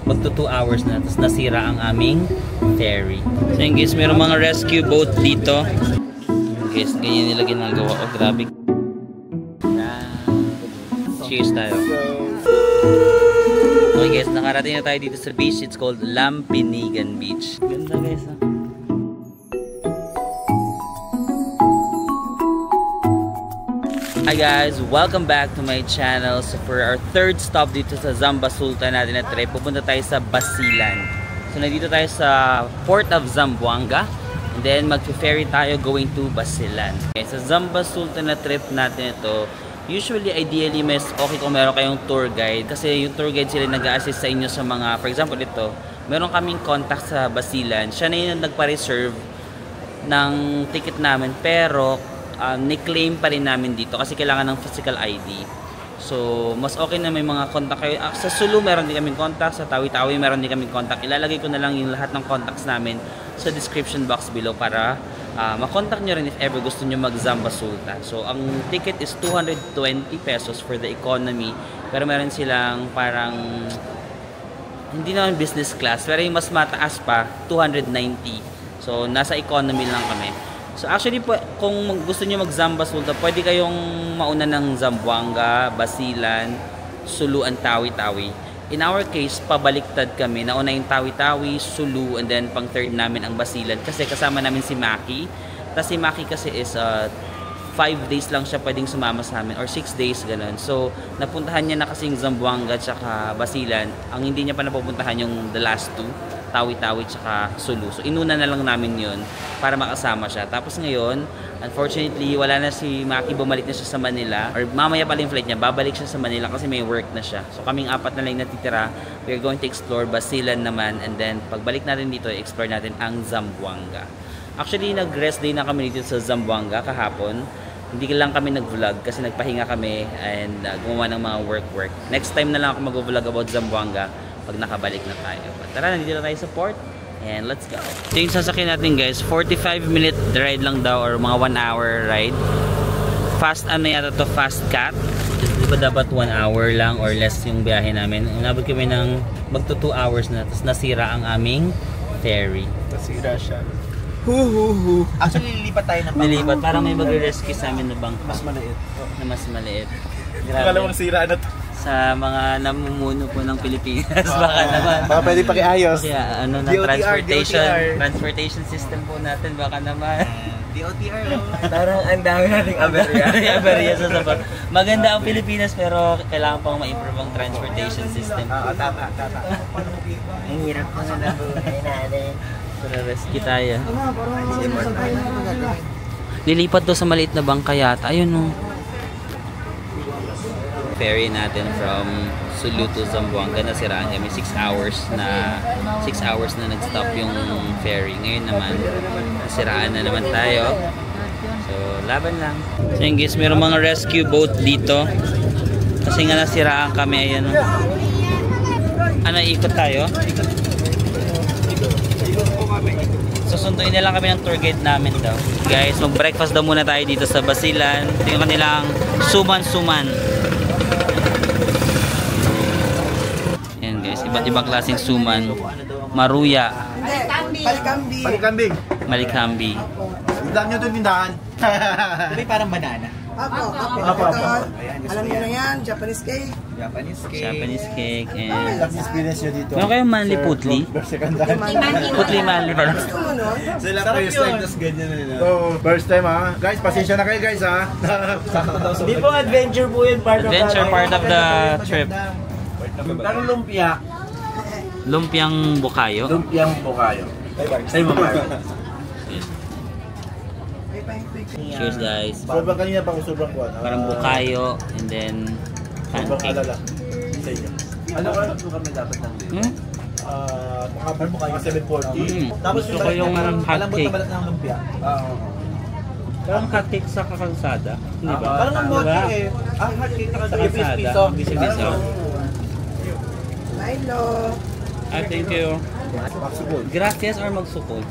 magto 2 hours na, tapos nasira ang aming ferry. So yun guys, mayroong mga rescue boat dito. Guys, ganyan nila ginagawa. Oh, grabe. Cheers tayo. Okay guys, nakarating na tayo dito sa beach. It's called Lampinigan Beach. Ganda guys, ha? Hi guys, welcome back to my channel. So for our third stop dito sa Zamba Sultan natin na trip, pupunta tayo sa Basilan. So nandito tayo sa Port of Zamboanga, and then mag-ferry tayo going to Basilan. Okay, sa Zamba Sultan na trip natin ito, usually ideally mas okay kung meron kayong tour guide, kasi yung tour guide sila nag-a-assist sa inyo sa mga, for example ito, meron kaming contact sa Basilan. Siya na yung nagpa-reserve ng ticket namin, pero ni-claim pa rin namin dito kasi kailangan ng physical ID. So, mas okay na may mga contact kayo. Sa Sulu meron din kaming contact, sa Tawi-Tawi meron din kaming contact. Ilalagay ko na lang yung lahat ng contacts namin sa description box below para makontak nyo rin if ever gusto nyo mag-Zamba Sultan. So, ang ticket is 220 pesos for the economy. Pero meron silang parang, hindi naman business class, pero yung mas mataas pa, 290. So, nasa economy lang kami. So actually po, kung gusto niyo mag-Zamba Sultan, pwede kayong mauna ng Zamboanga, Basilan, Sulu, and Tawi-Tawi. In our case, pabaliktad kami. Nauna yung Tawi-Tawi, Sulu, and then pang third namin ang Basilan. Kasi kasama namin si Maki. Tapos si Maki kasi is 5 days lang siya pwedeng sumama sa amin, or 6 days, ganun. So napuntahan niya na kasi yung Zamboanga at saka Basilan. Ang hindi niya pa napupuntahan yung the last two, Tawi-Tawi tsaka Sulu. So inuna na lang namin yun para makasama siya. Tapos ngayon, unfortunately, wala na si Maki, bumalik na siya sa Manila. Or mamaya pala yung flight niya, babalik siya sa Manila kasi may work na siya. So kaming apat na lang natitira. We're going to explore Basilan naman, and then pagbalik natin dito, explore natin ang Zamboanga. Actually, nag-rest day na kami dito sa Zamboanga kahapon. Hindi lang kami nag-vlog kasi nagpahinga kami and gumawa ng mga work. Next time na lang ako mag-vlog about Zamboanga pag nakabalik na tayo. But tara, nandito na tayo sa port and let's go. So yung sasakyan natin guys, 45-minute ride lang daw or mga 1 hour ride. Fast yata to, fast cat. Di ba dapat 1 hour lang or less yung biyahe namin? Inabot kami ng magto 2 hours na, tapos nasira ang aming ferry. Nasira siya. Actually, lilipat tayo ng bangka. Nilipat, parang may magre-rescue sa amin na bangka. Mas maliit. Na mas maliit. Kalawang sira na to. Sa mga namumuno po ng Pilipinas, baka naman. Baka pwede pakiayos. Kaya ano na transportation system po natin, baka naman. DOTR. Parang ang dami nating aberya. Aberya sa sapat. Maganda ang Pilipinas pero kailangan pang ma-improve ang transportation system. Tama. Ang hirap na ng buhay natin. Para rescue tayo. Lilipat daw sa maliit na bangka yata. Ayun o. Ferry natin from Sulu to Zamboanga, nasiraan kami. 6 hours na nag-stop yung ferry. Ngayon naman, nasiraan na naman tayo. So, laban lang. So yun guys, mayroong mga rescue boat dito. Kasi nga nasiraan kami. Ayan o. Ano, ikot tayo? Susunduin na lang kami ng tour guide namin daw. Guys, mag-breakfast daw muna tayo dito sa Basilan. Ito yung kanilang suman-suman. Ayan guys, iba't ibang klaseng suman. Maruya. Malikambi. Tindahan nyo ito yung tindahan. Ito parang banana. Apo. Alam niyo na yan, Japanese cake. Japanese cake. And Experience nyo dito. meron kayong manly putli? Putli manly pa lang. Gusto mo nun? Sila first time, tas ganyan na nila. Oo, first time ha. Guys, pasensya na kayo guys ha. Hindi po adventure po yun. Adventure part of the trip. Pero lumpia. Lumpiang bukayo. Lumpiang bukayo. Sa'yo mo Cheers guys. Sobrang kanina pa ako sobrang kuwan. Parang bukayo and then Sobrang pancake. alala. Sa inyo. Ano kami dapat ng Makapal mo kayo 740. Tapos Gusto ko yung malambot hotcake. na balat ng lumpia. Parang hotcake sa kalsada. Hindi ba? Parang ang mochi Diba? eh. Ang hotcake sa Sa kalsada. piso. Piso-piso. Milo. Ah, thank you. Magsupol. Gracias or magsupol?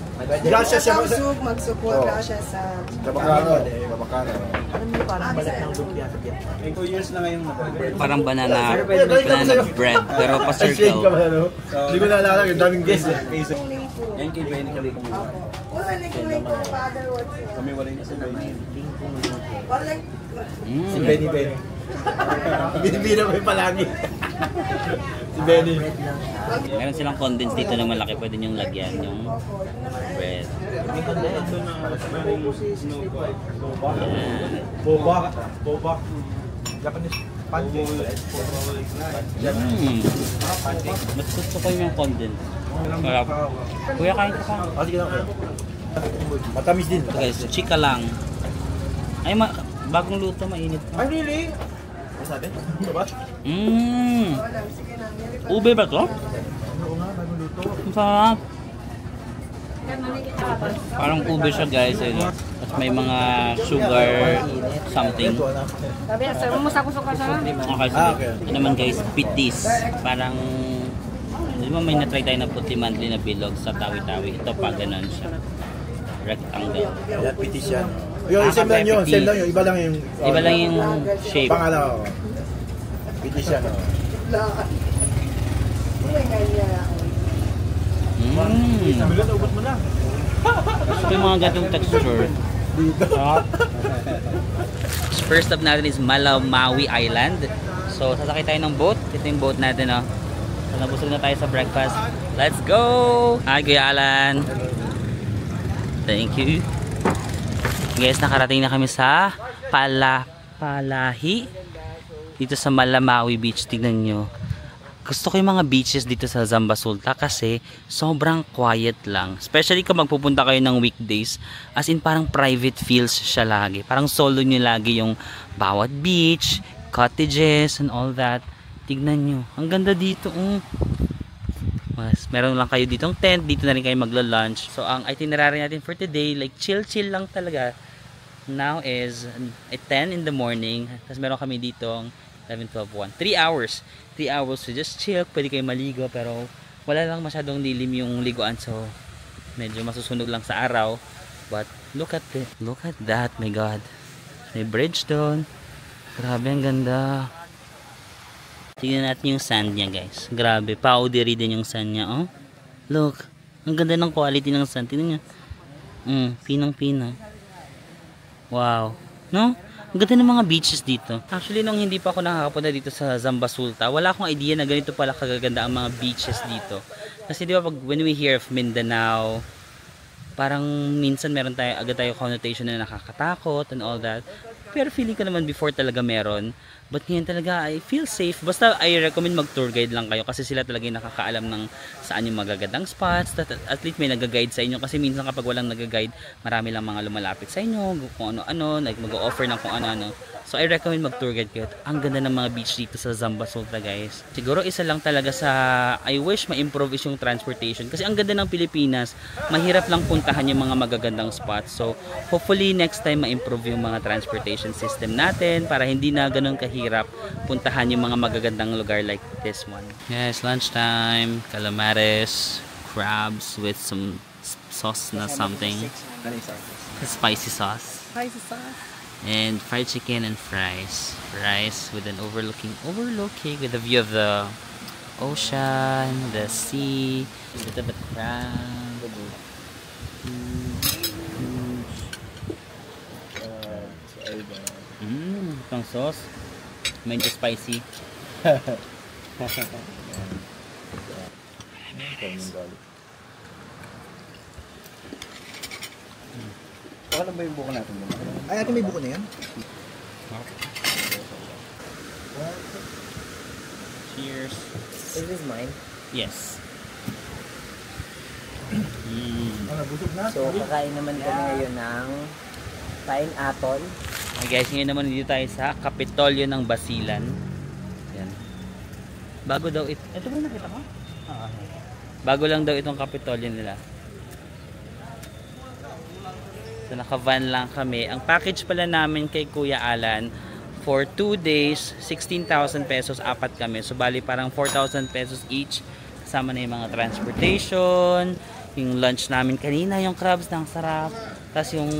Gracias siya. Magsug, magsupol, gracias sa... Kabakano. Kabakano. Alam niyo parang balat ng lumpia sa tiyan. 2 years na ngayon. Parang banana bread, pero pa-circle. Hindi ko naalala, yung daming guest eh. Yan kay Benny kami kumuha. Wala naging father, what's it? Kami wala na sa Benny. Wala Si Benny. Binibira ko yung palagi. Si Benny. Meron silang condense dito na malaki, pwede niyong lagyan yung bread. Boba. Japanese pancake. Mas gusto ko yung condense. Sarap. Kuya, kain ka pa. Sige lang. Matamis din. Ito guys, chika lang. Ay, bagong luto, mainit pa. Ay, really? Ano sabi? Diba? Ube ba to? Oo nga, bagong luto. Ang sarap. Parang ube siya guys. At may mga sugar something. Sabi na, sir, musak-usok ka sa Okay, so, Okay. ito naman guys, pitis. Parang, di ba may na-try tayo na puti monthly na bilog sa tawi-tawi. Ito pa, ganun siya. Rectangle. Yan, pitis yan. Yung same lang yun, same lang yun. Iba lang yung... Iba lang yung shape. Pangalaw. Pitis yan. Ubot mo na. Gusto ko yung mga gatong texture. First stop natin is Maui Island. So, sasakay tayo ng boat. Ito yung boat natin, oh. So, nabusog na tayo sa breakfast. Let's go! Hi, Kuya Alan. Thank you. Guys, nakarating na kami sa Palahi. Dito sa Maui Beach. Tignan nyo. Gusto ko yung mga beaches dito sa Zamba Sulta kasi sobrang quiet lang. Especially kung magpupunta kayo ng weekdays. As in parang private feels siya lagi. Parang solo nyo lagi yung bawat beach, cottages and all that. Tignan nyo. Ang ganda dito. Mas, meron lang kayo ditong tent. Dito na rin kayo magla-lunch. So ang itinerary natin for today, like chill-chill lang talaga. Now is 10 in the morning. Tapos meron kami ditong 11, 12, 1. 3 hours. 3 hours to just chill. Pwede kayo maligo pero wala lang masyadong lilim yung liguan. So medyo masusunog lang sa araw. But look at that. My God. May bridge doon. Grabe, ang ganda. Tingnan natin yung sand niya guys. Grabe. Powdery din yung sand niya. Oh. Look. Ang ganda ng quality ng sand. Tingnan nyo. Pinang-pinang. Wow. No? Ang ganda ng mga beaches dito. Actually, nung hindi pa ako nakakapunta dito sa Zamba Sulta, wala akong idea na ganito pala kagaganda ang mga beaches dito. Kasi di ba when we hear of Mindanao, parang minsan meron tayo, agad tayo connotation na nakakatakot and all that. Pero feeling ko naman before talaga meron. But ngayon talaga, I feel safe. Basta I recommend mag-tour guide lang kayo kasi sila talaga yung nakakaalam ng saan yung magagandang spots. At least may nag-guide sa inyo kasi minsan kapag walang nag-guide, marami lang mga lumalapit sa inyo, kung ano-ano, like mag-offer ng kung ano-ano. So I recommend mag-tour guide kayo. Ang ganda ng mga beach dito sa Zamba Sulta guys. Siguro isa lang talaga sa I wish ma-improve is yung transportation. Kasi ang ganda ng Pilipinas, mahirap lang puntahan yung mga magagandang spots. So hopefully next time ma-improve yung mga transportation system natin para hindi na ganun kahirap puntahan yung mga magagandang lugar like this one. Yes, lunchtime, calamares, crabs with some sauce na something. Spicy sauce. And fried chicken and fries. Rice with an overlooking with a view of the ocean, the sea, a bit of the crab. Itong sauce. Medyo spicy. Baka lang ba yung buko natin? Ay, ate, may buko na yan? Cheers. Is this mine? Yes. Busog na. So, kakain naman kami ngayon ng pineapple. Okay guys, ngayon naman dito tayo sa Kapitolyo ng Basilan. Yan. Bago daw ito. Ito ba nakita ko? Bago lang daw itong Kapitolyo nila. So naka-van lang kami. Ang package pala namin kay Kuya Alan for 2 days, 16,000 pesos, apat kami. So bali parang 4,000 pesos each. kasama na yung mga transportation, yung lunch namin kanina, yung crabs ng sarap, tapos yung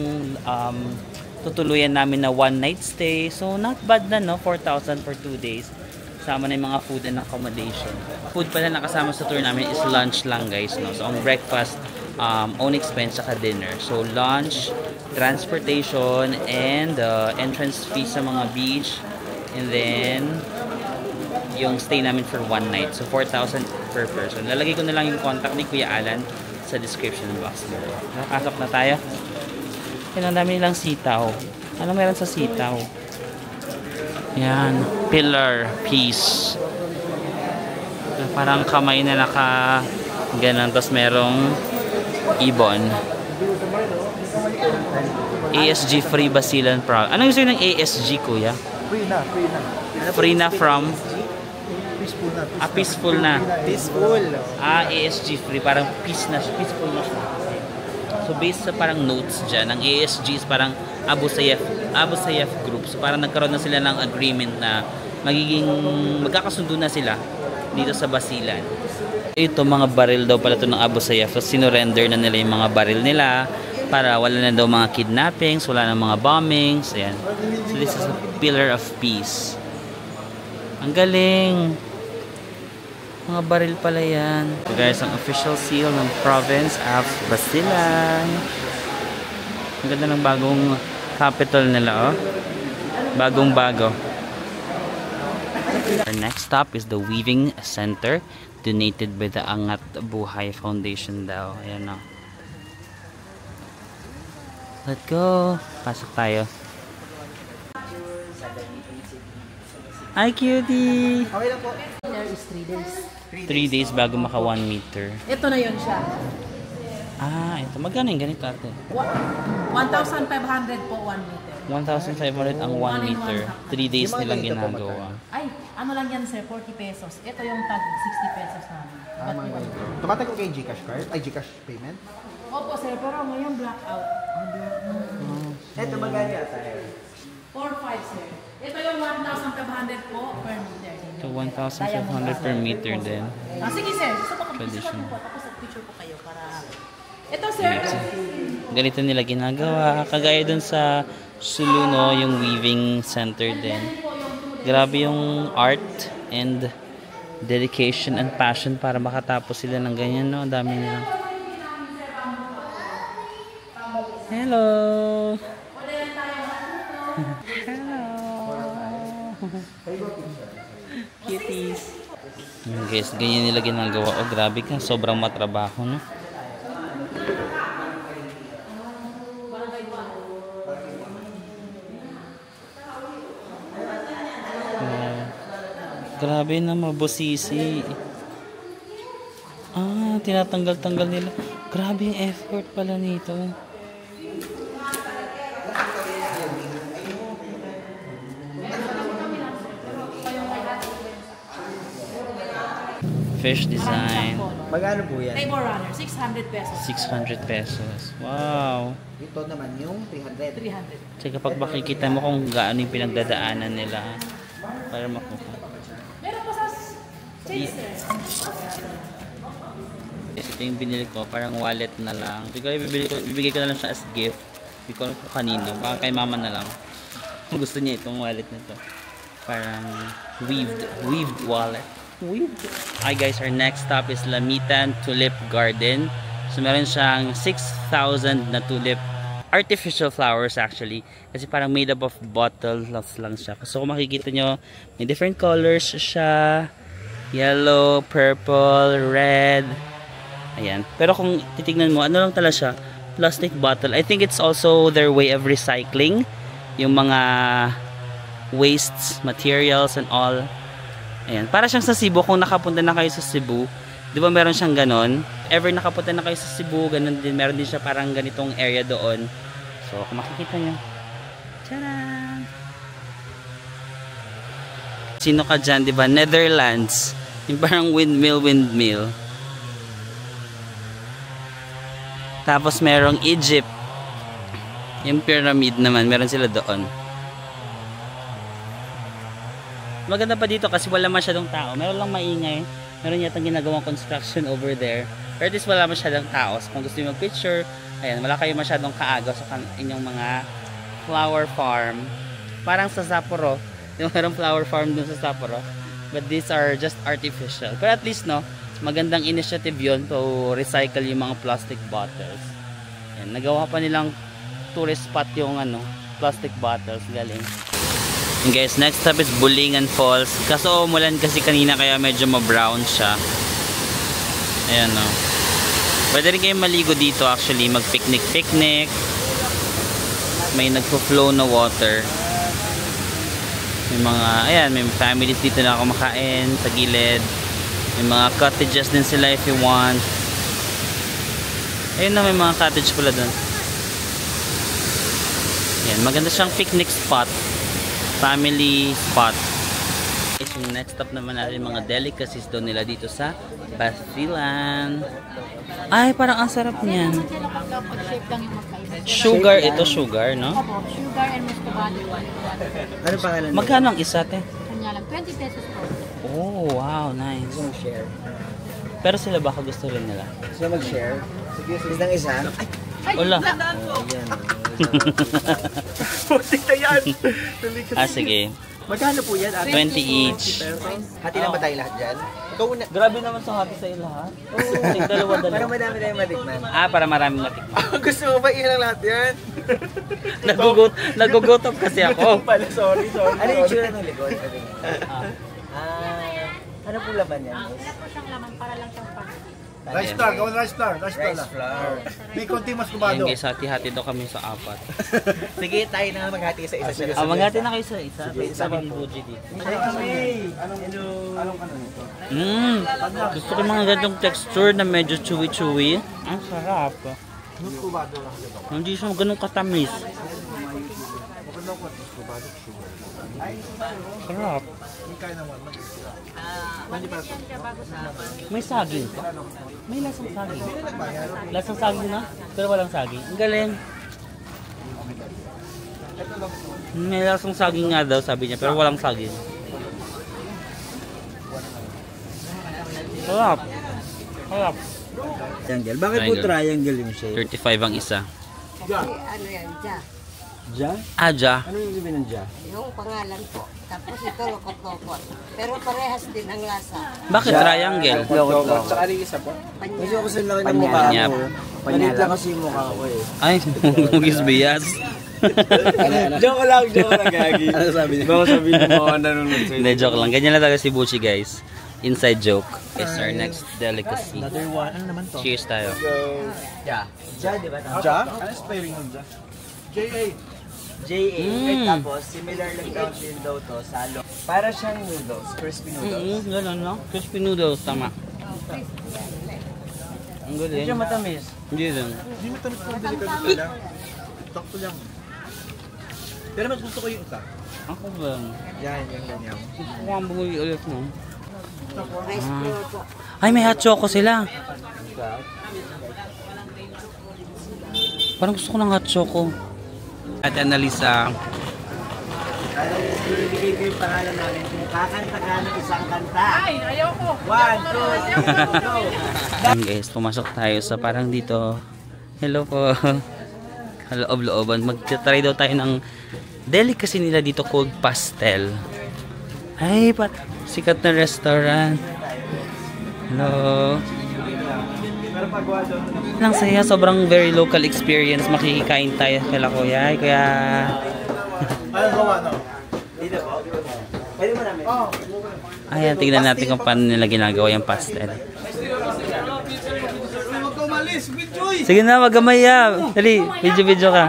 tutuluyan namin na one night stay. So not bad na, no? 4,000 for 2 days. Kasama na yung mga food and accommodation. Food pala na kasama sa tour namin is lunch lang, guys, no? So ang breakfast, own expense saka dinner. So lunch, transportation, and entrance fee sa mga beach, and then yung stay namin for one night. So 4,000 per person. Lalagay ko na lang yung contact ni Kuya Alan sa description box. Nakasok na tayo. Yan, ang dami nilang sitaw. Ano meron sa sitaw? Yan, pillar piece. Parang kamay na naka ganun, tapos merong ibon. ASG Free Basilan Pro. Anong gusto ng ASG, kuya? Free na. Free na from? Peaceful na. Peaceful na. Peaceful. ASG Free, parang peaceful na siya. So based sa parang notes dyan, ang ASG is parang Abu Sayyaf Group. So parang nagkaroon na sila ng agreement na magkakasundo na sila dito sa Basilan. Ito mga baril daw pala ito ng Abu Sayyaf. So sinurrender na nila yung mga baril nila para wala na daw mga kidnappings, wala na mga bombings. Ayan. So this is a pillar of peace. Ang galing! Mga baril pala yan. So guys, ang official seal ng province of Basilan. Ang ganda ng bagong capital nila, oh. Bagong-bago. Our next stop is the Weaving Center, donated by the Angat Buhay Foundation daw. Ayan, oh. Let's go! Pasok tayo. Hi, cutie! Okay lang po. There is 3 days. 3 days bago maka 1 meter. Ito na yun siya. Ah, ito. Magkano yung ganito ate? 1,500 po 1 meter. 1,500 ang 1 meter. 3 days nilang ginagawa. Ay, ano lang yan sir, 40 pesos. Ito yung tag 60 pesos namin. Mga ganito. Tumatag ko kay Gcash card? Ay, Gcash payment? Opo sir, pero ngayon blackout. Ito magkano yata? 4,500 sir. Ito yung 1,500 po per meter. So 1,500 per meter din. Sige sir, gusto pa Traditional. po. Tapos picture po kayo para... Ito sir. Ganito nila ginagawa. Kagaya dun sa Suluno, yung weaving center din. Grabe yung art and dedication and passion para makatapos sila ng ganyan, no? Ang dami nila. Hello! Cuties. Guys, ganyan nila ginagawa. Oh, grabe ka. Sobrang matrabaho, no? Grabe na, mabusisi. Ah, tinatanggal-tanggal nila. Grabe yung effort pala nito. Fish design. Magkano po yan? Table runner, 600 pesos. 600 pesos. Wow. Ito naman yung 300. 300. Tsaka pag makikita mo kung gaano yung pinagdadaanan nila para makuha. Meron pa sa chaser. Yes, ito yung binili ko, parang wallet na lang. Bibigay ko na lang siya as gift. Hindi ko alam kung kanino. Baka kay mama na lang. Kung gusto niya itong wallet na to. Parang weaved wallet. Hi guys, our next stop is Lamitan Tulip Garden. So meron siyang 6,000 na tulip. Artificial flowers actually. Kasi parang made up of bottles lang siya. So kung makikita nyo, may different colors siya. Yellow, purple, red. Ayan. Pero kung titignan mo, ano lang talaga siya? Plastic bottle. I think it's also their way of recycling. Yung mga wastes, materials and all. Ayan. Para siyang sa Cebu. Kung nakapunta na kayo sa Cebu, di ba meron siyang ganon? Ever nakapunta na kayo sa Cebu, ganon din. Meron din siya parang ganitong area doon. So, kung makikita nyo. Tcharam! Sino ka dyan, di ba? Netherlands. Yung parang windmill. Tapos merong Egypt. Yung pyramid naman, meron sila doon. Maganda pa dito kasi wala masyadong tao. Meron lang maingay. Meron yatang ginagawang construction over there. Pero at least wala masyadong tao. So, kung gusto nyo mag-picture, ayan, wala kayo masyadong kaagaw sa inyong mga flower farm. Parang sa Sapporo. Yung merong flower farm dun sa Sapporo. But these are just artificial. Pero at least, no, magandang initiative yon to recycle yung mga plastic bottles. Ayan, nagawa pa nilang tourist spot yung plastic bottles. Galing. And guys, next stop is Bulingan Falls. Kaso umulan kasi kanina kaya medyo ma-brown siya. Ayan o. Pwede rin kayong maligo dito actually. Mag-picnic. May nagpo-flow na water. May mga, ayan, may families dito na kumakain sa gilid. May mga cottages din sila if you want. Ayun na, may mga cottage pala dun. Ayan, maganda siyang picnic spot. Family spot. So next stop naman natin mga delicacies daw nila dito sa Basilan. Ay, parang ang sarap niyan. Sugar, ito sugar, no? Sugar and muscovado. Ano pangalan? Magkano ang isa, te? Kanya lang, 20 pesos po. Oh, wow, nice. Gusto mag-share? Pero sila baka gusto rin nila. Gusto mag-share? Sige, isang isa. Ay, Wala. oh, yan. Putik na yan. Sige. Magkano po yan? 20 each. Hati lang ba tayo lahat dyan? Ikaw una. Grabe naman sa hati sa'yo lahat. Oo, dalawa-dalawa. Para madami tayong matikman. Para maraming matikman. Gusto mo ba ilang lahat yan? Nagugutom kasi ako. Sorry. Ano yung tsura ng likod? Ano po laban yan? Wala po siyang laman para lang siyang pag. Rice flour, gawin rice flour. Rice flour Rice lang. flour. May konting mas Ayan kubado. guys, hati-hati daw kami sa 4. Sige, tayo na maghati sa isa. Maghati na kayo sa isa. Sabi ni Buji dito. Anong nito? Gusto ko yung mga ganitong texture na medyo chewy-chewy. Ang sarap. Mas kubado lang. Hindi siya ganun katamis. Maganda ko mas kubado. Sarap. Hindi kaya naman. May saging pa. May lasang saging. Lasang saging na, pero walang saging. Ang galing. May lasang saging nga daw, sabi niya, pero walang saging. Sarap. Sarap. Triangle. Bakit po triangle yung shape? 35 ang isa. Ano yan, Ja? Ja? Aja. Ano yung sabihin ng Ja? Yung pangalan po. Tapos ito, lokot-lokot. Pero parehas din ang lasa. Bakit triangle? Lokot-lokot. Saka rin isa po? Kasi ako sa laki ng mukha Panyap. ko. Maliit lang kasi yung mukha ko eh. Ay, mugis biyas. Joke lang, Gagi. Ano sabi niya? Baka sabihin mo mga nanonood sa'yo. Hindi, joke lang. Ganyan lang talaga si Buchi, guys. Inside joke is our next delicacy. Another one. Ano naman to? Cheers tayo. Ja. Ja, di ba? Ja? Ano spelling nun dyan? J.A. J.A. Tapos, similar lang daw din daw to sa lo. Para siyang noodles, crispy noodles. Ganun, no? Crispy noodles, tama. Ang galing. Medyo matamis. Hindi din. Hindi mo tanong kung delikado lang. Takto lang. Pero mas gusto ko yung isa. Ako ba? Yan, yung ganyan. Gusto ko ang bumili ulit, no? Rice flour po. Ay, may hot choco sila. Parang gusto ko ng hot choco. At Annalisa. Ibigay ko yung pangalan namin. Kakanta ka ng isang kanta. Ay, ayoko. 1, 2, 3, go! Ayan guys, pumasok tayo sa parang dito. Hello po. Kaloob-looban. Mag-try daw tayo ng delicacy nila dito called pastel. Ay, sikat na restaurant. Hello. Lang saya, sobrang very local experience. Makikikain tayo kala kuya. Ay, kuya. Ano gawa, no? Dito po. Pwede mo namin. Ayan, tignan natin kung paano nila ginagawa yung pastel. Sige na, wag gamaya. Dali, video-video ka.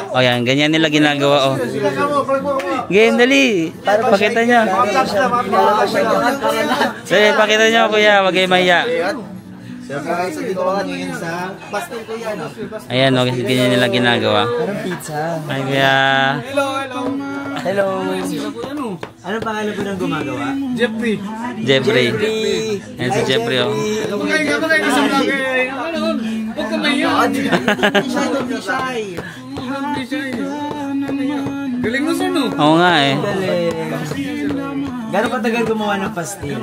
O yan, ganyan nila ginagawa. Oh. Game, dali. Pakita nyo. Dali, pakita nyo kuya, wag kayo maya. So dito ka ngayon sa pastel ko yan. Ayan, o, ganyan nila ginagawa. Parang pizza. Ay, kuya. Hello. Anong pangalan po ng gumagawa? Jeffrey. Jeffrey. Ayan si Jeffrey, oh. Huwag ka mayo. Don't shy. Galing mo siya, no? Oo nga eh. Galing. Gano'ng katagal gumawa ng pastil?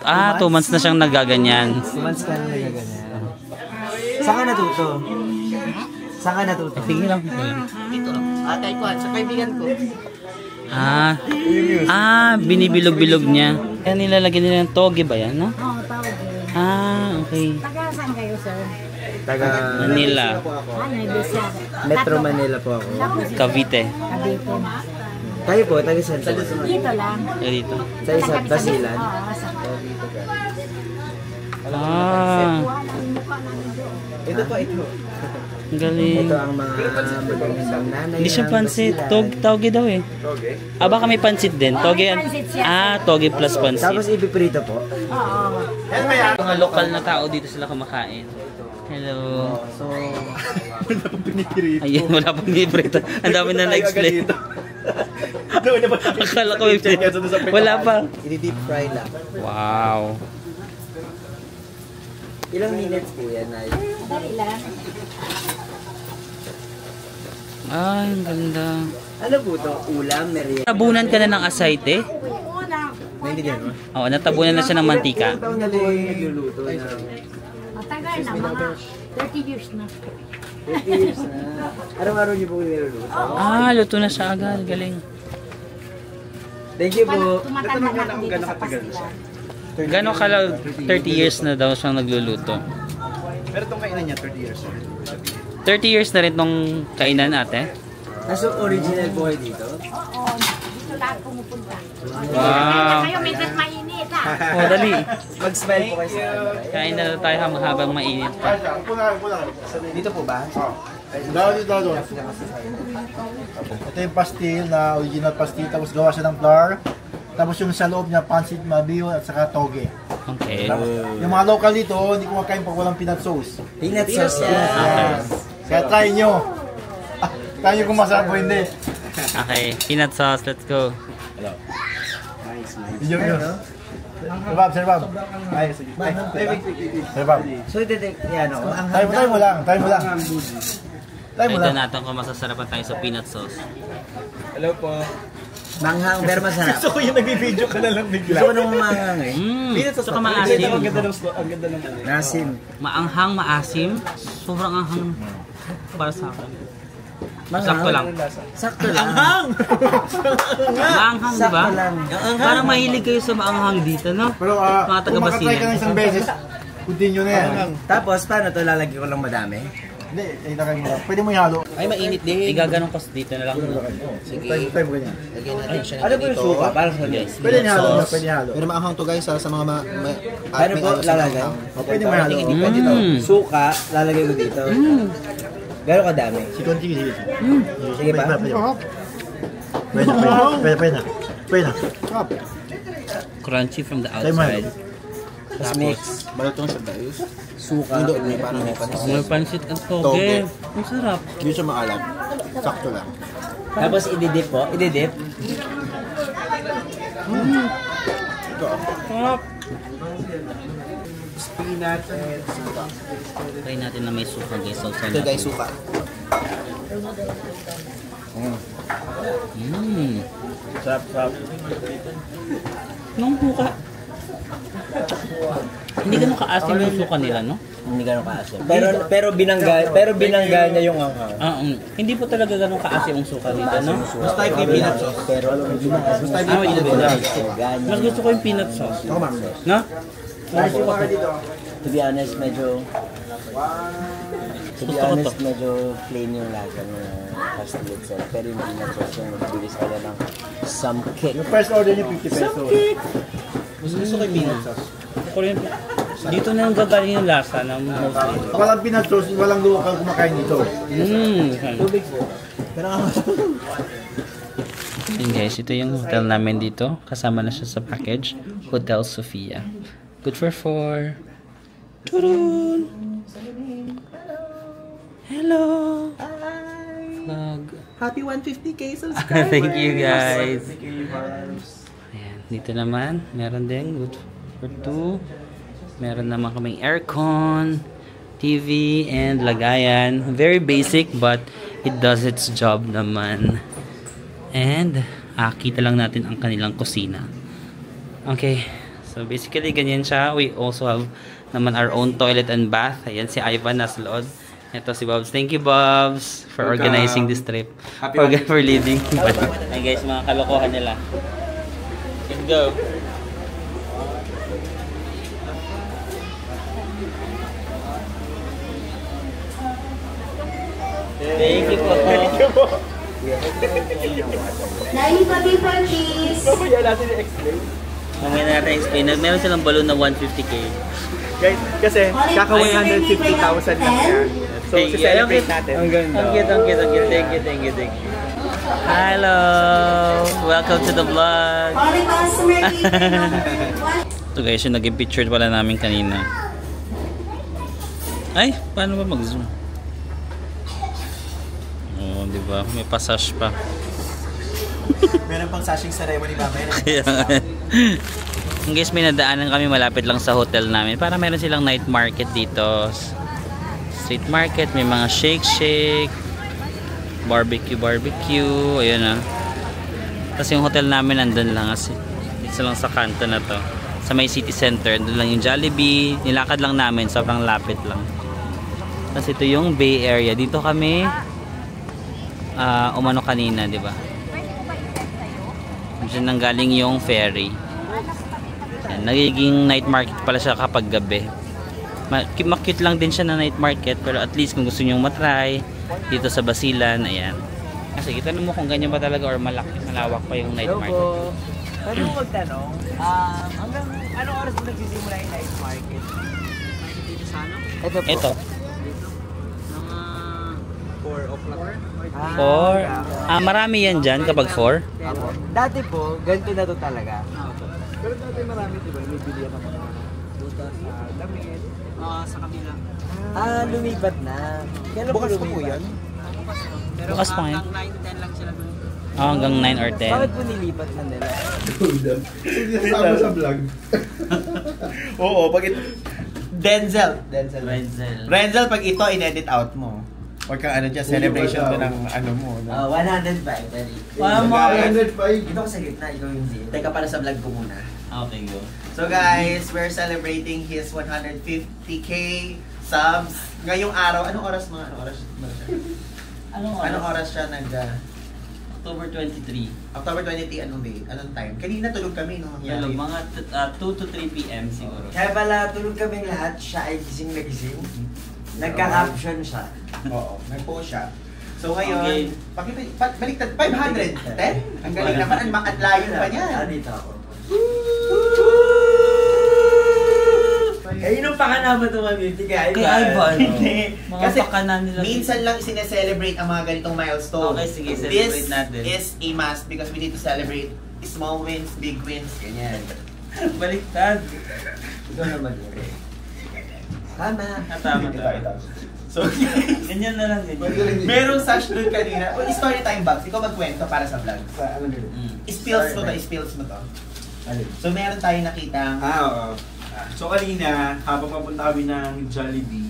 2 months na siyang nagaganyan. 2 months ka na nagaganyan. Saan ka natuto? Saan ka natuto? Tingin lang. Dito lang. Atay ko, sa kaibigan ko. Binibilog-bilog niya. Kaya nilalagyan nila ng toge ba yan, no? Oo, tawag yun. Okay. Taga saan kayo, sir? Taga Manila. Nebisya. Metro Manila po ako. Cavite. Cavite. Kayo po, taga saan? Dito lang. Dito. Sa isa, Basilan. Oo, sa Ito po, ito. Ang galing. Ito ang mga magandang nanay. Hindi siya ng pansit. Basilan. Toge daw eh. Toge? Baka may pansit din. Toge. Toge plus pansit. Tapos ipiprito po. Oo. Mga lokal na tao dito sila kumakain. Hello. So, Ayun, wala pang libre ito. Ang dami na na-explain. Akala ko may wala pa. i-deep fry lang. Wow. Ilang minutes po yan, Nay? Dali lang. Ay, ang ganda. Ano po ito? Ulam, merienda? Tabunan ka na ng asayte? Una. Naintindihan mo? Oo, natabunan na siya ng mantika. Ilang taon na po yung nagluluto na? Matagal na, mga 30 years na. 50 years na. Araw-araw niyo po niluluto? Luto na siya agad. Galing. Thank you po. Tumatanda na ako dito sa pastilan. Gano'n ka 30 years na daw siyang nagluluto? Pero itong kainan niya, 30 years. 30 years na rin tong kainan ate? So, original po kayo dito? Oo, dito lahat pumupunta. Wow. Kayo, minsan mainit ha. Oh, dali. Mag-smile po kayo sa camera. Kain na tayo habang mainit pa. Dito po ba? Dito. Ito yung pastil na original pastil, tapos gawa siya ng flour. Tapos yung sa loob niya, pancit, mabiyo, at saka toge. Okay. Yung mga local dito, hindi kumakain pag walang peanut sauce. Peanut sauce yan. Yes. Kaya try nyo. Try nyo kung masarap o hindi. Okay, peanut sauce, let's go. Yun. Sir Bob. Ay, sige. Sir Bob. So, yan o. Try mo lang. Try mo lang. Ito natin kung masasarapan tayo sa peanut sauce. Hello po. Manghang, pero masarap. Gusto ko yung nag-video ka na lang bigla. Gusto ko nung manghang eh. Tsaka maasim. Ang ganda ng Nasim. Maanghang, maasim. Sobrang anghang para sa akin. Sakto lang. Sakto lang. Maanghang, di ba? Sakto lang. Parang mahilig kayo sa maanghang dito, no? Pero Mga kung taga-Basilan. makatry ka ng isang beses, continue na yan. Tapos, paano to? Lalagyan ko lang madami? Hindi, ilagay mo lang. Pwede mo ihalo. Ay, mainit din. Igaganong kasi dito na lang. Sige. Try mo ganyan. Lagyan natin siya ng ano po yung suka? Para sa Yes. Pwede ihalo. Pwede ihalo. Pero maanghang to guys sa mga Ano po lalagay? Pwede mo ihalo. Pwede to. Suka, lalagay ko dito. Gano'ng kadami? Si Conchi, sige. Sige pa? Pwede na. Crunchy from the Try mo outside. Tapos mix. balatong sa guys. Suka. Hindi, may parang may pansin. May pansit at toge. Toge. Ang sarap. Hindi siya maalat. Sakto lang. Tapos ididip po. Ididip. Ito ah. Sarap. Spinach and suka. Try natin na may suka guys. Sauce Ito guys, suka. Sarap. Nung suka. Hindi ganun kaasim yung suka nila, no? Hindi gano'ng kaasim. Pero binangga niya yung anghang. Hindi po talaga ganun kaasim yung suka dito, no? Mas type yung peanut sauce. Pero hindi na. Mas type Ah, yung wait, peanut wait, sauce. wait. Mas gusto ko yung peanut sauce. Ako ma'am. No? To be honest, medyo medyo plain yung lasa ng pastil itself. Pero yung peanut sauce yung magbibigay sa kanya ng some kick. Yung first order niyo, 50 pesos. Mas gusto ko yung peanut sauce. Ako rin. Dito na yung gagaling yung lasa ng mostly. Walang peanut sauce, walang local kumakain dito. Tubig po. Pero Yun guys, ito yung hotel namin dito. Kasama na siya sa package. Hotel Sofia. Good for 4. Turun! Hello! Vlog. Happy 150k subscribers! Thank you guys. Ayan, dito naman, meron din good for 2. Meron naman kaming aircon, TV, and lagayan. Very basic but it does its job naman. And kita lang natin ang kanilang kusina. Okay. So basically ganyan siya. We also have naman our own toilet and bath. Ayan si Ivan nasa loob. Ito si Bobs. Thank you, Bobs, for organizing this trip. For leading. Hey guys, mga kalokohan nila. Let's go. Thank you po. Naive pa please. Mamaya natin i-explain. Mamaya na natin explain. Meron silang balloon na 150k. Guys, kasi kaka 150,000 lang yan. So, celebrate natin. Ang ganda. Ang cute. Thank you. Hello! Welcome to the vlog! All the customer number 1. Ito guys, yung naging picture pala namin kanina. Ay, paano ba mag-zoom? Oh, di ba? May passage pa. Meron pang sashing ceremony mamaya. Guys, may nadaanan kami malapit lang sa hotel namin para meron silang night market dito. Street market, may mga shake, barbecue, ayun ah. Tapos yung hotel namin nandun lang kasi dito lang sa kanto na to, sa may city center. Doon lang yung Jollibee, nilakad lang namin, sobrang lapit lang. Tapos ito yung Bay Area, dito kami umano kanina, di ba? Diyan nang galing yung ferry. Yan, nagiging night market pala siya kapag gabi. Makute lang din siya na night market, pero at least kung gusto nyo matry dito sa Basilan, ayan. Kasi kita mo kung ganyan ba talaga or malawak pa yung night market. Pwede mo magtanong, hanggang anong oras mo nagsisimula yung night market? Ito po. Ito. Mga 4 o'clock. Marami yan dyan kapag 4. Dati po, ganito na to talaga. Pero dati marami, diba? May bilihan ng mga butas, damit. Sa kabila. Lumipat na. Kailan Bukas pa po lumipat? yan? Bukas pa ngayon. Hanggang 9-10 lang sila doon. Hanggang 9 or 10. Bakit po nilipat na nila? Sama sa vlog. Oo, pag ito... Denzel. Renzel, pag ito, in-edit out mo. Pag ka ano dyan, celebration ko ng ano mo. 105, very. Dito ko sa gitna, ikaw yung zero. Teka, para sa vlog ko muna. Okay, go. So guys, we're celebrating his 150k subs. Ngayong araw, anong oras mga? Anong oras siya nag... October 23. October 23, anong day? Anong time? Kanina tulog kami nung Yan, nangyari. mga 2 to 3 p.m. siguro. Kaya pala, tulog kaming lahat, siya ay gising na gising. Nagka-caption siya. Oo, nag-post siya. So ngayon, baliktad, 510? Ang galing naman, at layo pa niyan. Dito ako. Yung pakana mo ito, Mami? Kay Ivan. Hindi. Mga Kasi pakana nila. minsan lang sineselebrate ang mga ganitong milestone. Okay, sige, celebrate This natin. is a must because we need to celebrate small wins, big wins, ganyan. Baliktad. Ikaw naman yun. Tama. Tama. So, Ganyan na lang, ganyan. merong sash doon kanina. O, story time box. Ikaw magkwento para sa vlog. Spills mo to. So, meron tayong nakitang... Oo. So kanina, habang papunta kami ng Jollibee,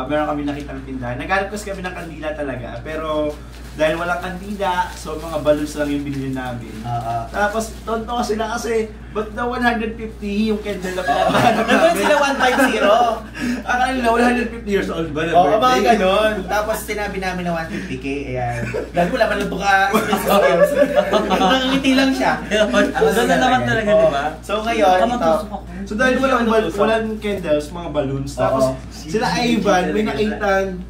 meron kami nakitang tindahan. Naghanap kasi kami ng kandila talaga, pero dahil walang kandila, so mga balloons lang yung binili namin. Tapos, tonto sila kasi, ba't na 150 yung candle na pinapahanap namin? Nandun sila 150. Akala nila 150 years old ba na Oo, mga birthday? ganon. Tapos sinabi namin na 150k, ayan. Dahil wala man ito ka Nakangiti lang siya. Doon na naman talaga, di ba? So ngayon, ito. So dahil walang candles, mga balloons, tapos sila Ivan, may nakitang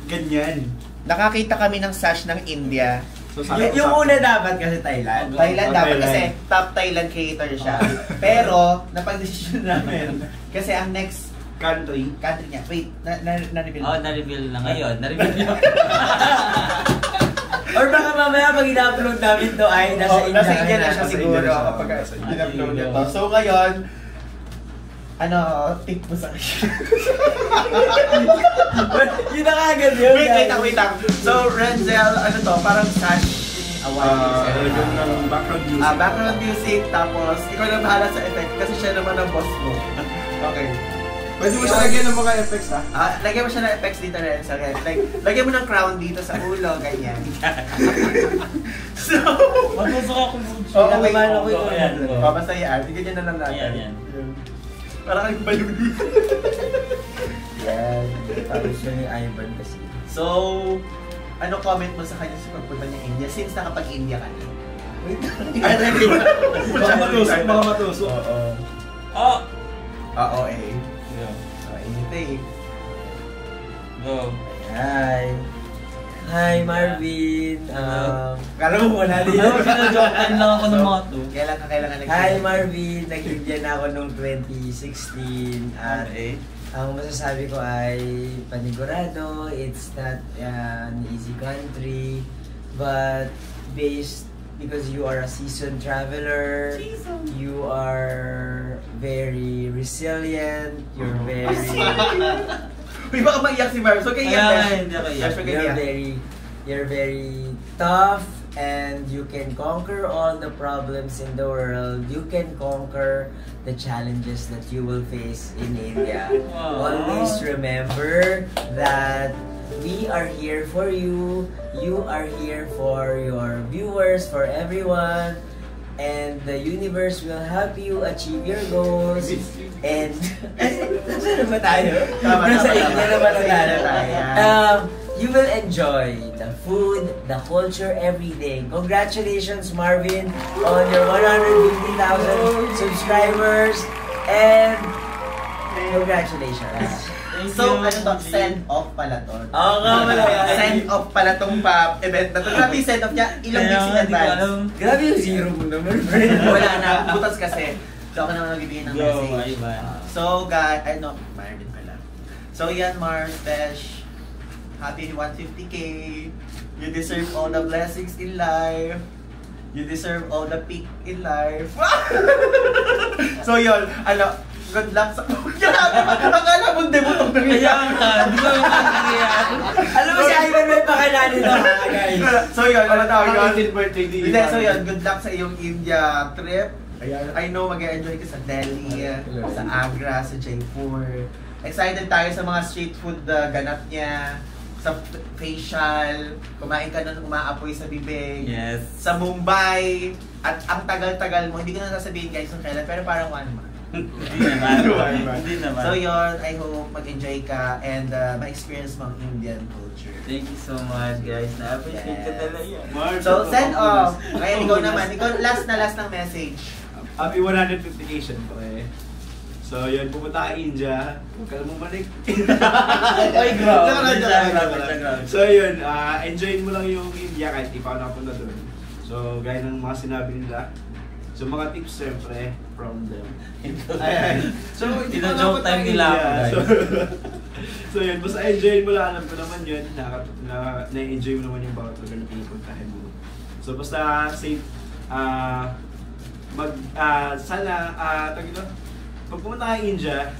ganyan. Nakakita kami ng sash ng India. So, Yung una dapat kasi Thailand. Thailand dapat Thailand. kasi top Thailand creator siya. Pero, napag-desisyon namin. Kasi ang next country. country niya. Wait, na-reveal Oo, na-reveal na ngayon. Na-reveal na. Or baka mamaya pag ina-upload namin to ay nasa India. Nasa India na siya Nasa siguro India siya. kapag Nasa India. in-upload niya to. So ngayon, tip mo sa akin. Yun na kagad yun. Wait lang. So, Renzel, ano to, parang sash award. Yung ng background music. Background music, tapos ikaw na bahala sa effect kasi siya naman ang boss mo. Okay. Pwede mo siya lagyan ng mga effects, ha? Lagyan mo siya ng effects dito rin. So, like, lagyan mo ng crown dito sa ulo, ganyan. So, Magpuso ka kung Oo, wait. Nakabahan ako ito. Ayan. Basta yan. Tignan na lang natin. Ayan. Parang kang baliw dito. Yan. Tapos yun yung Ivan kasi. So, ano comment mo sa kanya sa pagpunta niya India? Since nakapag-India ka na. Baka matusok, baka matusok. Oo. Oh! Oo, eh. Go. Anything. Go. Hi. Hi, Marvin. Kala mo wala din. Joke time lang ako ng mga to. Kailangan Hi, Marvin. Nag-India na ako noong 2016. At ang masasabi ko ay panigurado. It's not an easy country. But because you are a seasoned traveler, you are very resilient. You're very... Uy, baka maiyak si Marv. So, kaya yan. Hindi ako iyak. You're very tough and you can conquer all the problems in the world. You can conquer the challenges that you will face in India. Always remember that we are here for you. You are here for your viewers, for everyone. And the universe will help you achieve your goals. And nasa ba tayo? Nasa India naman tayo. You will enjoy the food, the culture every day. Congratulations, Marvin, on your 150,000 subscribers. And congratulations. So, ano to? Send off pala to. Oo nga pala yan. Send off pala tong event na to. Grabe yung send off niya. Ilang weeks in advance. Grabe yung zero mo naman, friend. Wala na. Butas kasi. So, ako naman magbibigay ng message. So, guys, Marvin pala. So, yan, Mars, Tesh. Happy 150K. You deserve all the blessings in life. You deserve all the peak in life. So, yun. Good luck sa... Akala mong debut ang nangyayari. Alam mo si Ivan may pakilala nito, guys. So, yun. Ano tawag yun? Happy birthday din. Hindi, so yun. Good luck sa iyong India trip. I know mag-enjoy ka sa Delhi, sa Agra, sa Jaipur. Excited tayo sa mga street food ganap niya. Sa facial, kumain ka nun umaapoy sa bibig. Yes. Sa Mumbai, at ang tagal-tagal mo, hindi ko na sasabihin guys kung kailan, pero parang 1 month. Hindi naman. So yun, I hope mag-enjoy ka and ma-experience mo ang Indian culture. Thank you so much, guys. Na-appreciate ka talaga. So send off. Ngayon ikaw naman, last ng message. Happy 150cation po eh. So yun, pupunta ka India. Huwag ka lang bumalik. Ay, grabe. So yun, enjoyin mo lang yung India kahit di pa ako nakapunta doon. So gaya ng mga sinabi nila. So mga tips siyempre from them. Ayan. So hindi na joke time nila ako, guys. So yun, basta enjoyin mo lang. Alam ko naman yun. Na-enjoy mo naman yung bawat lugar na pinupuntahan mo. So basta safe. Sana, pag pumunta ka India,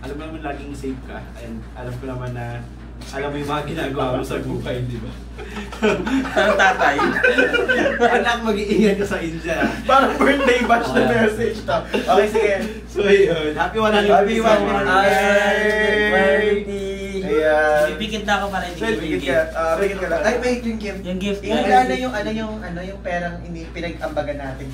alam mo naman laging safe ka. And alam ko naman na alam mo yung mga ginagawa mo sa buhay, di ba? Parang tatay. Anak, mag-iingat ka sa India. Parang birthday batch na message to. Okay, sige. So yun, happy 150. Happy 150. Ayan. Pipikit na ako para hindi ko yung gift. Pigit ka lang. Ay, wait, yung gift. Yung gift. Yung perang pinag-ambagan natin.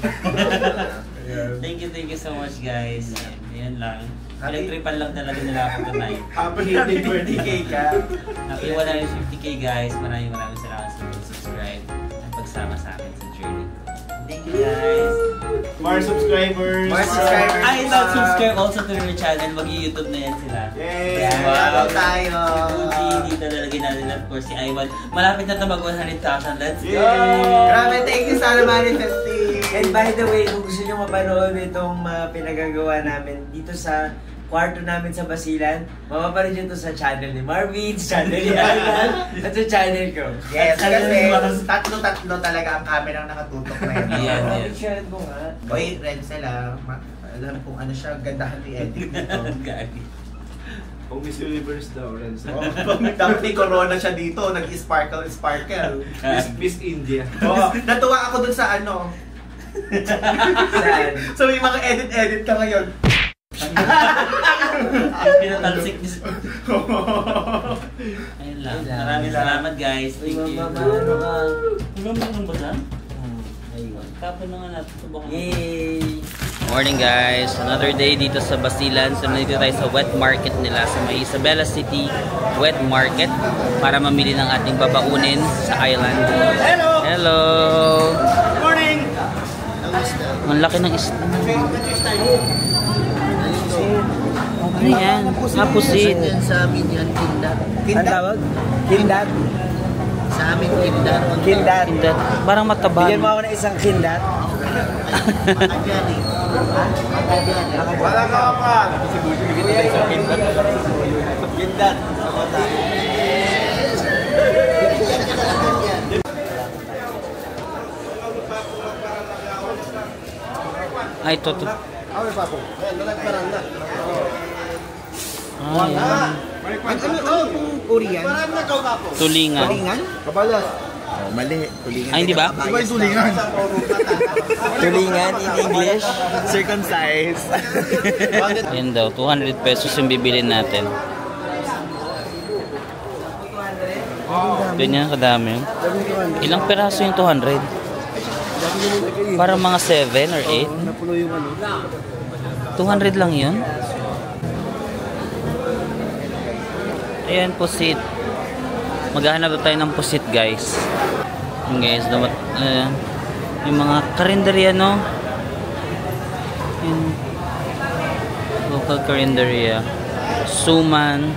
Thank you so much, guys. Yan lang. Pinag-tripan lang talaga nila ako tonight. Happy 150K ka. Happy 150K, guys. Maraming salamat sa subscribe at pagsama sa akin sa journey. Thank you, guys. More subscribers. I love subscribe also to your channel. Mag-YouTube na yan sila. Yay! Wow, tayo. Si dito nalagay natin, of course, si Ivan. Malapit na ito mag 100,000. Let's go! Grabe, thank you sana manifesting. And by the way, kung gusto nyo mapanood itong pinagagawa namin dito sa kwarto namin sa Basilan, mapapanood nyo ito sa channel ni Marvin, sa channel ni Ivan, at sa channel ko. Yes, kasi tatlo talaga ang camera nakatutok na yun. Yes. Share ko nga. Oy, Renzel alam kung ano siya, gandahan ni edit dito. Kung Miss Universe daw, Renzo. Dapat may corona siya dito, nag-sparkle. Miss India. Natuwa ako dun sa ano. Saan? So may mga edit ka ngayon. Pinatalsik niya. Ayun lang. Maraming salamat guys. Thank you. Ulam mo ng basa? Ayun. Tapon na nga natin. Subukan. Yay! Morning guys. Another day dito sa Basilan. So nandito tayo sa wet market nila sa may Isabela City Wet Market para mamili ng ating babaunin sa island. Hello! Hello! Morning! Ang laki ng isda. Ano yan? Pusit. Sa amin yan, kindat. Ang tawag? Kindat? Sa amin, kindat. Kindat. Kindat. Parang mataba. Bigyan mo ako ng isang kindat. Wala ka pa! Kindat. Ay, ito. Ano pa po? Lalagparan na. Ano kung Korean? Tulingan. Tulingan? Kabalas. Oh, mali. Tulingan. Ay, hindi ba? Iba yung tulingan. Tulingan in English, circumcised. Yan daw, 200 pesos yung bibilin natin. Ganyan kadami. Ilang peraso yung 200? Para mga 7 or 8? Napulo yung ano. 200 lang yun? Ayan, pusit. Maghahanap tayo ng pusit, guys. Yung guys, yung mga karinderya, no? Yung local karinderya. Suman.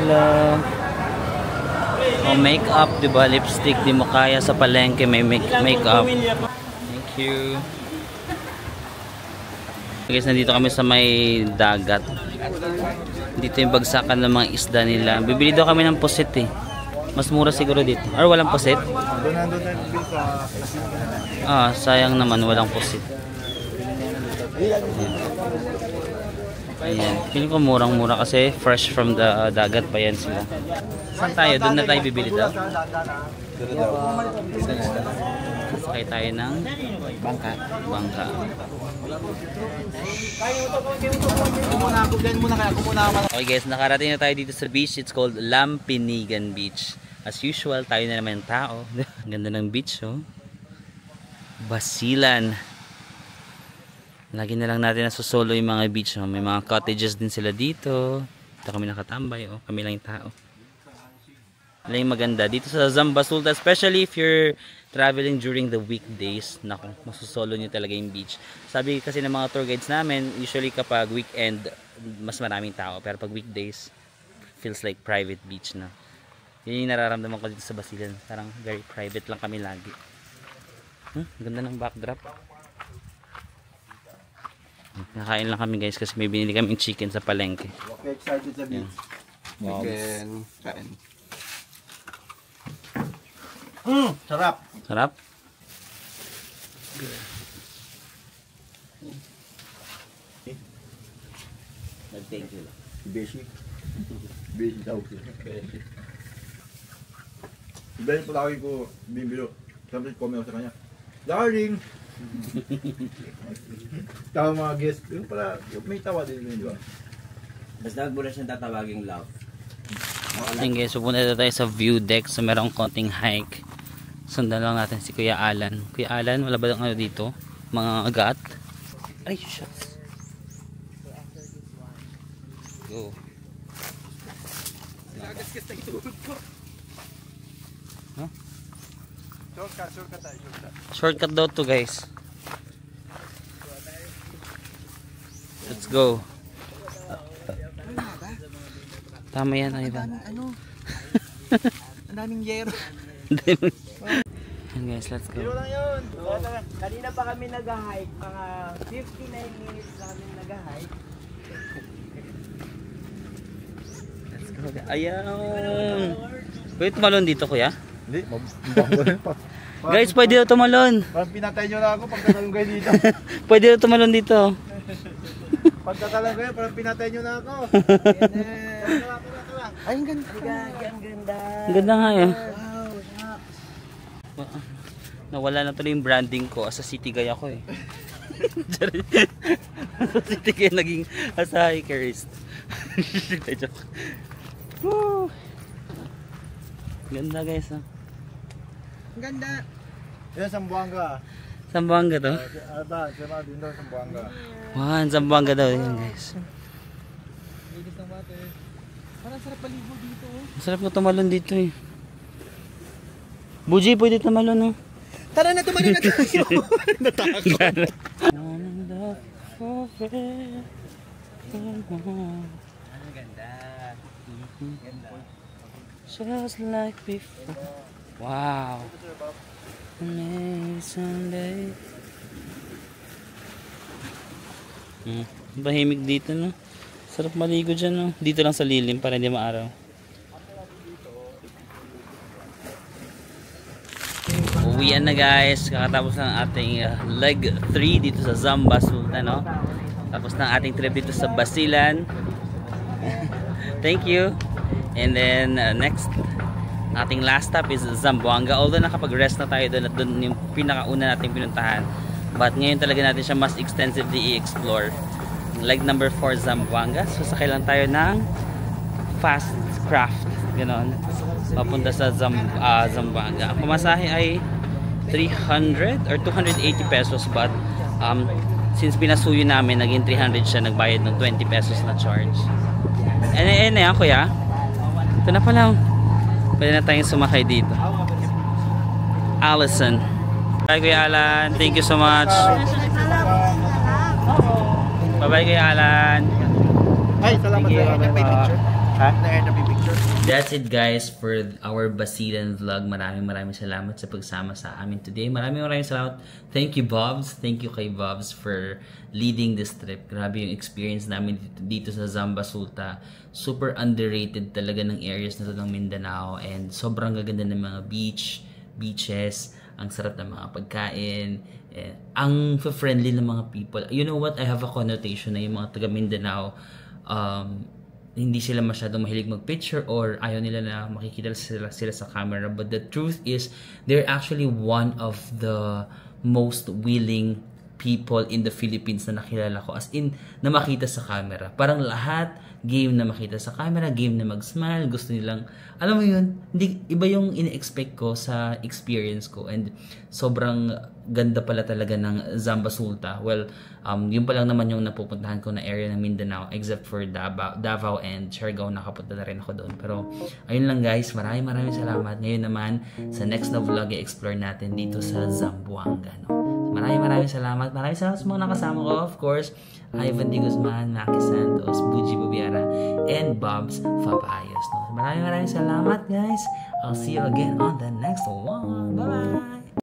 Hello. Oh, makeup, diba? Lipstick, di mo kaya sa palengke, may makeup. Thank you. Guys, nandito kami sa may dagat. Dito yung bagsakan ng mga isda nila. Bibili daw kami ng pusit eh. Mas mura siguro dito. Or walang pusit? Doon tayo bibil sa... Ah, sayang naman walang pusit. Ayan. Feeling ko murang-mura kasi fresh from the dagat pa yan sila. Saan tayo? Doon na tayo bibili daw? Sakay tayo ng bangka. Okay guys, nakarating na tayo dito sa beach. It's called Lampinigan Beach. As usual, tayo na naman yung tao. Ganda ng beach, oh. Basilan. Lagi na lang natin nasusolo yung mga beach, oh. May mga cottages din sila dito. Dito kami nakatambay, oh. Kami lang yung tao. Wala yung maganda dito sa Zamba Sultan, especially if you're traveling during the weekdays. Naku, masusolo nyo talaga yung beach. Sabi kasi ng mga tour guides namin, usually kapag weekend mas maraming tao, pero pag weekdays feels like private beach na. Yun yung nararamdaman ko dito sa Basilan. Parang very private lang kami lagi. Ganda ng backdrop. Nakain lang kami guys kasi may binili kaming chicken sa palengke. Okay, excited sa beach. Chicken. Kain. Sarap. Sarap. Thank you. Basic. Basic daw. Iba yung palagi ko bibilo. Sabi ko sa kanya. Darling! Tawa mga guest. Yung pala, may tawa din yun, di ba? Basta wag mo na siyang tatawaging love. Ayun guys, pupunta na tayo sa view deck. So merong konting hike. Sundan lang natin si Kuya Alan. Kuya Alan, wala ba lang ano dito? Mga agat? Ay, shucks. Go. Huh? Shortcut daw to guys. Let's go. Tama yan, Ivan. Ano? Ang daming yero. And guys, let's go. Kanina pa kami nag-hike. Mga 59 minutes na kami nag-hike. Let's go. Ayaw. Pwede tumalon dito, kuya? Hindi, mabago pa. Guys, pwede daw tumalon. Parang pinatay nyo na ako pagkakalang kayo dito. Pwede daw tumalon dito. Pagkakalang kayo, parang pinatay nyo na ako. Ay, ang ganda. Ang ganda. Ang ganda nga eh. Wow. Nawala na tuloy yung branding ko as a city guy ako eh. Si Tiki naging hikerist. Joke. Woo! Ganda guys. Oh. Ganda. Yan, Zamboanga. Zamboanga to? Aba, sama din daw Zamboanga. Wow, Zamboanga daw yun guys. Linis ng water. Parang sarap paligo dito. Masarap ko tumalon dito eh. Buji, pwede tumalon oh. Tara na, tumalon na tayo. Natakot. Ganda. Just like before. Wow. Amazing day. Bahimik dito no. Sarap maligo dyan no. Dito lang sa lilim para hindi maaraw. Uwian na guys. Kakatapos ng ating leg 3 dito sa Zamba Sultan no. Tapos ng ating trip dito sa Basilan. Thank you. And then next ating last stop is Zamboanga. Although nakapag-rest na tayo doon at doon yung pinakauna nating pinuntahan. But ngayon talaga natin siya mas extensively i-explore. Leg number 4 Zamboanga. So sakay lang tayo ng fast craft. Ganon. Papunta sa Zamboanga. Ang pamasahe ay 300 or 280 pesos but since pinasuyo namin naging 300 siya, nagbayad ng 20 pesos na charge. And yan kuya. Ito na pala. Pwede na tayong sumakay dito. Allison. Bye Kuya Alan. Thank you so much. Bye bye Kuya Alan. Ay, salamat. That's it guys for our Basilan vlog. Maraming salamat sa pagsama sa amin today. Maraming salamat. Thank you Bobs. Thank you kay Bobs for leading this trip. Grabe yung experience namin dito sa Zamba Sultan. Super underrated talaga ng areas na to ng Mindanao and sobrang gaganda ng mga beaches, ang sarap ng mga pagkain, ang friendly ng mga people. You know what? I have a connotation na yung mga taga Mindanao hindi sila masyadong mahilig mag-picture or ayaw nila na makikita sila sa camera. But the truth is, they're actually one of the most willing people in the Philippines na nakilala ko. As in, na makita sa camera. Parang lahat, game na makita sa camera, game na mag-smile, gusto nilang, alam mo yun, iba yung in-expect ko sa experience ko. And sobrang ganda pala talaga ng Zamba Sultan. Well, yun pa lang naman yung napupuntahan ko na area ng Mindanao except for Davao and Siargao, nakapunta na rin ako doon. Pero ayun lang guys, maraming salamat. Ngayon naman sa next na vlog i-explore natin dito sa Zamboanga, no? Maraming salamat. Maraming salamat sa mga nakasama ko, of course, Ivan D. Guzman, Maki Santos, Buji Bubiara, and Bobs Fapayos, no? Maraming salamat guys. I'll see you again on the next one. Bye bye.